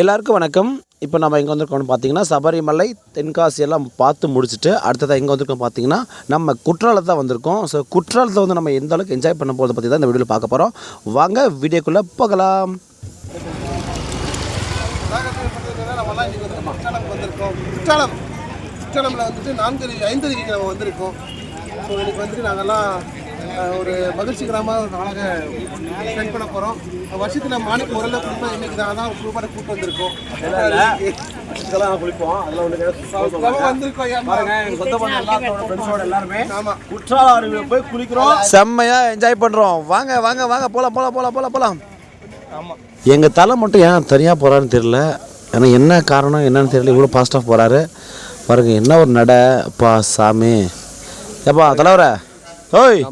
எல்லாருக்கும் வணக்கம். இப்போ நம்ம எங்கே வந்திருக்கோம்னு பார்த்தீங்கன்னா சபரிமலை தென்காசி எல்லாம் பார்த்து முடிச்சுட்டு அடுத்ததாக எங்கே வந்திருக்கோம் பார்த்தீங்கன்னா நம்ம குற்றாலத்தை தான் வந்திருக்கோம். ஸோ குற்றாலத்தை வந்து நம்ம எந்த அளவுக்கு என்ஜாய் பண்ண போகிறத பற்றி தான் இந்த வீடியோவில் பார்க்க போகிறோம். வாங்க வீடியோக்குள்ளே போகலாம். குற்றாலமில் வந்துட்டு 5 நம்ம வந்திருக்கோம். ஸோ எனக்கு வந்துட்டு நாங்கள்லாம் ஒரு மகிழ்ச்சி கிராமமாக நாளாக ஸ்பெண்ட் பண்ண போகிறோம். வருஷத்தில் மாணிக்கு முறையில் குளிப்போம். இன்றைக்கி தான் ஒரு குரூப்பாக கூப்பிட்டு வந்திருக்கோம். குளிப்போம் அதில் வந்திருக்கோம். எல்லாருமே ஆமாம் குற்றால அருவியில் போய் குளிக்கிறோம். செம்மையாக என்ஜாய் பண்ணுறோம். வாங்க வாங்க வாங்க போகலாம். ஆமாம், எங்கள் தலை மட்டும் ஏன் தனியாக போகிறாருன்னு தெரியல. ஏன்னா என்ன காரணம் என்னன்னு தெரியல. இவ்வளோ பாஸ்டாக போகிறாரு பாருங்க. என்ன ஒரு நட பா சாமி. ஏப்பா தலைவரை ஓய்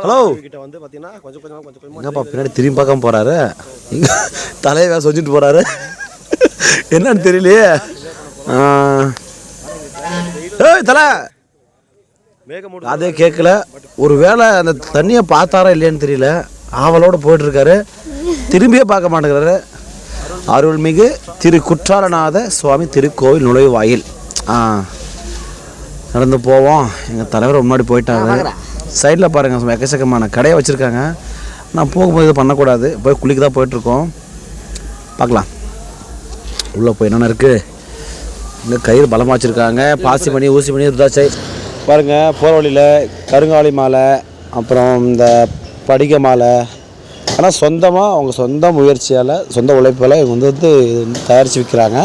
ஹலோ கிட்ட வந்து பார்த்தீங்கன்னா கொஞ்சம் என்னப்பா பின்னாடி திரும்பி பார்க்காம போகிறாரு. தலையை வேறு சொல்லிட்டு போகிறாரு. என்னன்னு தெரியலையே. ஏய் தலை அதே கேட்கல. ஒரு வேளை அந்த தண்ணியை பார்த்தாரா இல்லையான்னு தெரியல. ஆவலோடு போயிட்டுருக்காரு. திரும்பியே பார்க்க மாட்டேங்கிறாரு. அருள்மிகு திரு குற்றாலநாத சுவாமி திருக்கோவில் நுழைவாயில் நடந்து போவோம். எங்கள் தலைவர் முன்னாடி போயிட்டாங்க. சைடில் பாருங்கள் எக்கச்சக்கமான கடையை வச்சுருக்காங்க. நான் போகும்போது இது பண்ணக்கூடாது. போய் குளிக்க தான் போயிட்டுருக்கோம். பார்க்கலாம் உள்ளே போய் என்னென்ன இருக்குது. இங்கே கயிறு பலமாக வச்சுருக்காங்க. பாசி மணி ஊசி மணி ருத்ராட்சை பாருங்கள். போகிற வழியில் கருங்காலி மாலை அப்புறம் இந்த படிக மாலை. ஆனால் சொந்தமாக அவங்க சொந்த முயற்சியால் சொந்த உழைப்பால் இவங்க வந்து தயாரித்து விற்கிறாங்க.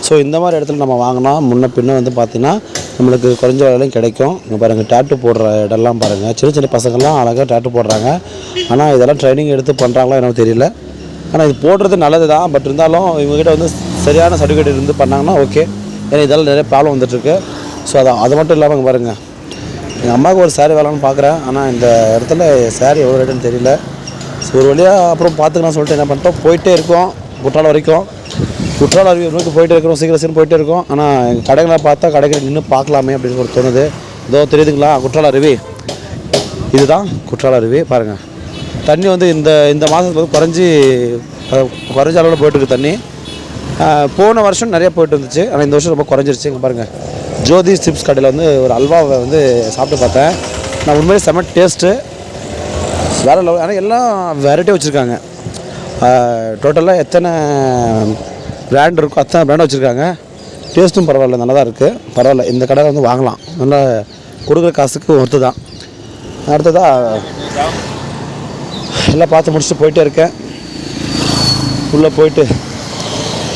ஸோ இந்த மாதிரி இடத்துல நம்ம வாங்கினா முன்ன பின்ன வந்து பார்த்திங்கன்னா நம்மளுக்கு குறைஞ்ச விலையிலும் கிடைக்கும். இங்கே பாருங்கள் டேட்டு போடுற இடம்லாம் பாருங்கள். சின்ன சின்ன பசங்கள்லாம் அழகாக டேட்டு போடுறாங்க. ஆனால் இதெல்லாம் ட்ரைனிங் எடுத்து பண்ணுறாங்களோ எனக்கு தெரியல. ஆனால் இது போடுறது நல்லது தான். பட் இருந்தாலும் இவங்ககிட்ட வந்து சரியான சர்டிஃபிகேட் இருந்து பண்ணாங்கன்னா ஓகே. ஏன்னா இதெல்லாம் நிறைய ப்ராப்ளம் வந்துட்டுருக்கு. ஸோ அது மட்டும் இல்லாமல் இங்கே பாருங்கள். எங்கள் அம்மாவுக்கு ஒரு சாரீ வேலாம்னு பார்க்குறேன். ஆனால் இந்த இடத்துல சாரீ எவ்வளோ ரேட்டுன்னு தெரியல. ஸோ ஒரு வழியாக அப்புறம் பார்த்துக்கலாம் சொல்லிட்டு என்ன பண்ணிட்டோம் போயிட்டே இருக்கோம். குற்றாலம் வரைக்கும் குற்றால அருவி நோக்கி போயிட்டே இருக்கிறோம். சீக்கிரம் போயிட்டே இருக்கோம். ஆனால் எங்கள் கடைகளை பார்த்தா கடைகள் நின்று பார்க்கலாமே அப்படின்னு ஒரு தோணுது. இதோ தெரியுதுங்களா குற்றால அருவி. இதுதான் குற்றால அருவி பாருங்கள். தண்ணி வந்து இந்த மாதத்துக்கு வந்து குறைஞ்ச அளவில் போயிட்டுருக்கு தண்ணி. போன வருஷம் நிறைய போயிட்டு இருந்துச்சு. ஆனால் இந்த வருஷம் ரொம்ப குறைஞ்சிருச்சு. இங்கே பாருங்கள் ஜோதி சிப்ஸ் கடையில் வந்து ஒரு அல்வாவை வந்து சாப்பிட்டு பார்த்தேன். நான் உண்மையிலே செம்ம டேஸ்ட்டு வேறு லெவல். ஆனால் எல்லாம் வெரைட்டியாக வச்சுருக்காங்க. டோட்டலாக எத்தனை பிராண்ட் இருக்கோ அத்தனை பிராண்ட் வச்சுருக்காங்க. டேஸ்ட்டும் பரவாயில்ல, நல்லா தான் இருக்குது. பரவாயில்ல, இந்த கடையில் வந்து வாங்கலாம். நல்லா கொடுக்குற காசுக்கு ஒர்த்து தான். அடுத்ததாக எல்லாம் பார்த்து முடிச்சுட்டு போயிட்டே இருக்கேன். உள்ளே போயிட்டு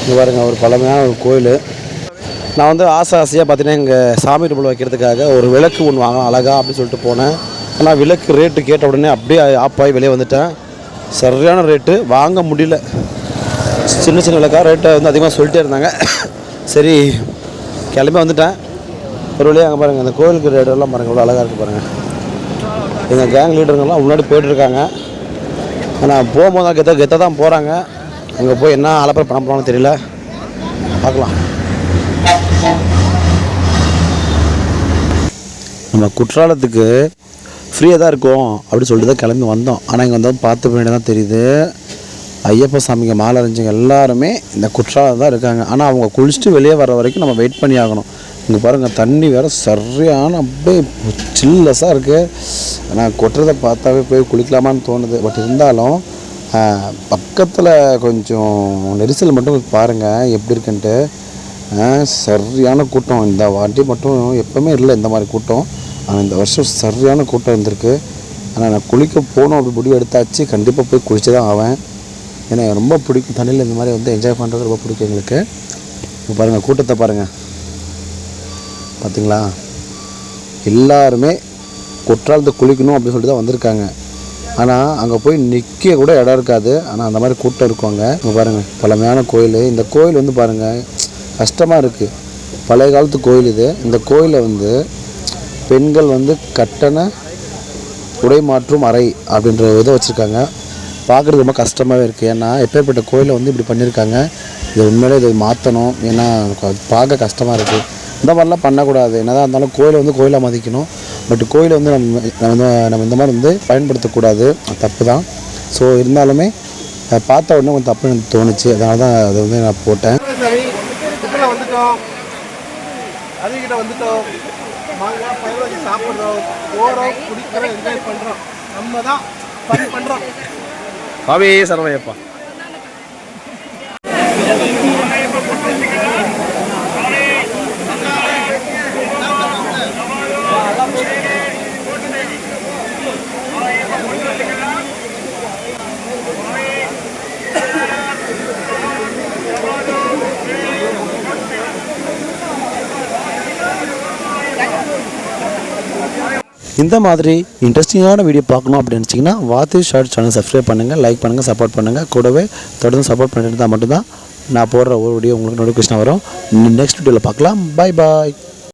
இங்கே பாருங்கள் ஒரு பழமையான ஒரு கோயில். நான் வந்து ஆசையாக பார்த்தீங்கன்னா இங்கே சாமி ரூபல் வைக்கிறதுக்காக ஒரு விளக்கு ஒன்று வாங்கலாம் அழகா அப்படின்னு சொல்லிட்டு போனேன். ஆனால் விளக்கு ரேட்டு கேட்ட உடனே அப்படியே ஆப்பாகி வெளியே வந்துட்டேன். சரியான ரேட்டு, வாங்க முடியல. சின்ன விளக்காக ரேட்டை வந்து அதிகமாக சொல்லிட்டே இருந்தாங்க. சரி கிளம்பி வந்துட்டேன். ஒரு வழியாக அங்கே பாருங்கள் அந்த கோயிலுக்கு ரேட்டெல்லாம் பாருங்கள் இவ்வளோ அழகாக இருக்குது பாருங்கள். எங்கள் கேங் லீடருங்கெல்லாம் முன்னாடி போய்ட்டுருக்காங்க. ஆனால் போகும்போது கெத்தாக தான் போகிறாங்க. அங்கே போய் என்ன அலப்பறை பண்ண போகிறான்னு தெரியல. பார்க்கலாம். நம்ம குற்றாலத்துக்கு ஃப்ரீயாக தான் இருக்கும் அப்படின்னு சொல்லிட்டு தான் கிளம்பி வந்தோம். ஆனால் இங்கே வந்து பார்த்து பின்னாடி தான் தெரியுது ஐயப்ப சாமிங்க மாலை அரைஞ்சிங்க எல்லாருமே இந்த குற்றாலம் தான் இருக்காங்க. ஆனால் அவங்க குளிச்சுட்டு வெளியே வர வரைக்கும் நம்ம வெயிட் பண்ணி ஆகணும். இங்கே பாருங்கள் தண்ணி வேறு சரியான அப்படியே சில்லஸாக இருக்குது. ஆனால் கொட்டுறதை பார்த்தாவே போய் குளிக்கலாமான்னு தோணுது. பட் இருந்தாலும் பக்கத்தில் கொஞ்சம் நெரிசல் மட்டும் பாருங்கள் எப்படி இருக்குன்ட்டு. சரியான கூட்டம். இந்த வாட்டி மட்டும் எப்போவுமே இல்லை இந்த மாதிரி கூட்டம். ஆனால் இந்த வருஷம் சரியான கூட்டம் இருந்திருக்கு. ஆனால் நான் குளிக்க போகணும் அப்படி முடிவு எடுத்தாச்சு. கண்டிப்பாக போய் குளிச்சு தான் ஆவேன். ஏன்னா ரொம்ப பிடிக்கும் தண்ணியில் இந்த மாதிரி வந்து என்ஜாய் பண்ணுறது ரொம்ப பிடிக்கும் எங்களுக்கு. இப்போ பாருங்கள் கூட்டத்தை பாருங்கள். பார்த்திங்களா எல்லாருமே குற்றாலத்துக்கு குளிக்கணும் அப்படின்னு சொல்லிட்டு தான் வந்திருக்காங்க. ஆனால் அங்கே போய் நிற்க கூட இடம் இருக்காது. ஆனால் அந்த மாதிரி கூட்டம் இருக்குவாங்க. இங்கே பாருங்கள் பழமையான கோயில். இந்த கோயில் வந்து பாருங்கள் கஷ்டமாக இருக்குது. பழைய காலத்து கோயில் இது. இந்த கோயிலை வந்து பெண்கள் வந்து கட்டண உடை மாற்றும் அறை அப்படின்ற இதை வச்சுருக்காங்க. பார்க்குறது ரொம்ப கஷ்டமாகவே இருக்குது. ஏன்னா எப்பேற்பட்ட கோயிலை வந்து இப்படி பண்ணியிருக்காங்க. இது உண்மையிலே இதை மாற்றணும். ஏன்னா பார்க்க கஷ்டமாக இருக்குது. இந்த மாதிரிலாம் பண்ணக்கூடாது. என்னதான் இருந்தாலும் கோயிலை வந்து கோயிலாக மதிக்கணும். பட் கோயிலை வந்து நம்ம இந்த மாதிரி வந்து பயன்படுத்தக்கூடாது. தப்பு தான். ஸோ இருந்தாலுமே அதை பார்த்த உடனே கொஞ்சம் தப்பு எனக்கு தோணுச்சு, அதனால தான் அதை வந்து நான் போட்டேன். சரி குப்பையில் வந்துட்டோம், அதுக்கிட்ட வந்துட்டோம், மாங்காய் பயிர் வச்சு சாப்பிட்றோம், போகிறோம், குடிக்கிறோம், என்ஜாய் பண்ணுறோம். நம்ம தான் பண்ணுறோம். பாவே சரவையப்பா. இந்த மாதிரி இன்ட்ரெஸ்டிங்கான வீடியோ பார்க்கணும் அப்படின்னு நினச்சிங்கன்னா வாத்தி ஷார்ட் சேனல் சப்ஸ்கிரைப் பண்ணுங்கள், லைக் பண்ணுங்கள், சப்போர்ட் பண்ணுங்கள். கூடவே தொடர்ந்து சப்போர்ட் பண்ணிட்டு இருந்தால் மட்டும்தான் நான் போடுற ஒரு வீடியோ உங்களுக்கு நோட்டிஃபிகேஷன் வரும். நெக்ஸ்ட் வீடியோவில் பார்க்கலாம். பாய் பாய்.